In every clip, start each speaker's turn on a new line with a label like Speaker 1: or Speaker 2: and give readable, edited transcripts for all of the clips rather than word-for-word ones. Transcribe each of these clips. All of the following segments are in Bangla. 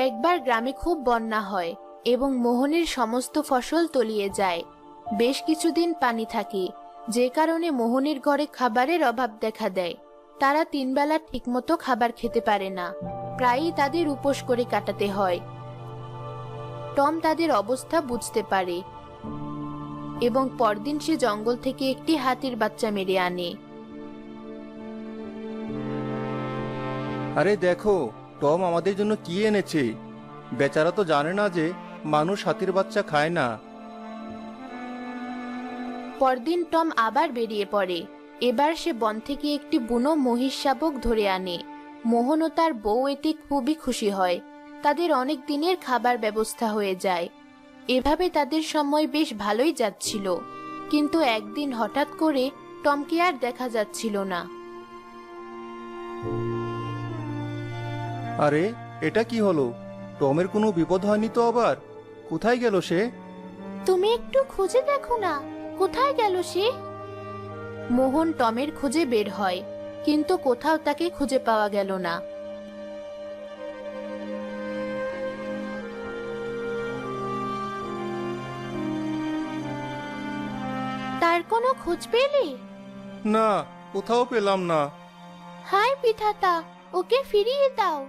Speaker 1: একবার গ্রামে খুব বন্যা হয় এবং মোহনের সমস্ত ফসল তলিয়ে যায়। বেশ কিছুদিন পানি থাকে, যে কারণে মোহনের ঘরে খাবারের অভাব দেখা দেয়। তারা 3 বেলা ঠিকমতো খাবার খেতে পারে না, প্রায়ই তাদের উপোস করে কাটাতে হয়। টম তাদের অবস্থা বুঝতে পারে এবং পরদিন সে জঙ্গল থেকে একটি হাতির বাচ্চা মেরে আনে।
Speaker 2: আরে দেখো, টম আমাদের জন্য কি এনেছে। বেচারা তো জানে না যে মানুষ হাতির বাচ্চা খায় না।
Speaker 1: পরদিন টম আবার বেরিয়ে পড়ে। এবার সে বন থেকে একটি বুনো মহিষ শাবক ধরে আনে। মোহন ও তার বউ এতে খুবই খুশি হয়। তাদের অনেক দিনের খাবার ব্যবস্থা হয়ে যায়। এভাবে তাদের সময় বেশ ভালোই যাচ্ছিল, কিন্তু একদিন হঠাৎ করে টমকে আর দেখা যাচ্ছিল না।
Speaker 2: আরে, এটা কি হলো? টমের কোনো বিপদ হয়নি তো আবার? কোথায় গেল সে?
Speaker 1: তুমি একটু খুঁজে দেখো না, কোথায় গেল সে? মোহন টমের খুঁজে বের হয়, কিন্তু কোথাও তাকে খুঁজে পাওয়া গেল না। তার কোনো খোঁজ পেলে?
Speaker 2: না, কোথাও পেলাম না।
Speaker 1: হায় বিধাতা, ওকে ফিরিয়ে দাও।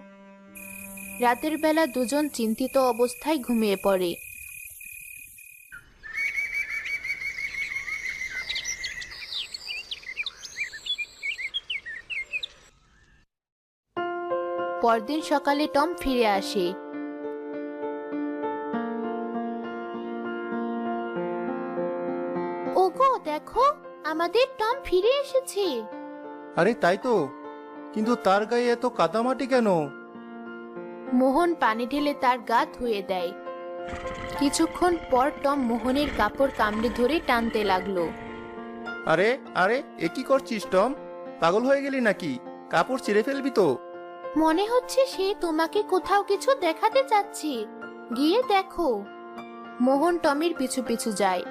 Speaker 1: রাতের বেলা দুজন চিন্তিত অবস্থায় ঘুমিয়ে পড়ে। পরদিন সকালে টম ফিরে আসে। ওগো দেখো, আমাদের টম ফিরে এসেছে।
Speaker 2: আরে তাই তো, কিন্তু তার গায়ে এত কাদামাটি কেন?
Speaker 1: মোহন পানি ঢেলে তার গা ধুয়ে দেয়। কিছুক্ষণ পর টম মোহনের কাপড় কামড়ে ধরে টানতে লাগলো।
Speaker 2: আরে আরে, এ কি করছিস টম? পাগল হয়ে গেলি নাকি? কাপড় ছিঁড়ে ফেলবি তো।
Speaker 1: মনে হচ্ছে সে তোমাকে কোথাও কিছু দেখাতে চাচ্ছে, গিয়ে দেখো। মোহন টমির পিছু পিছু যায়।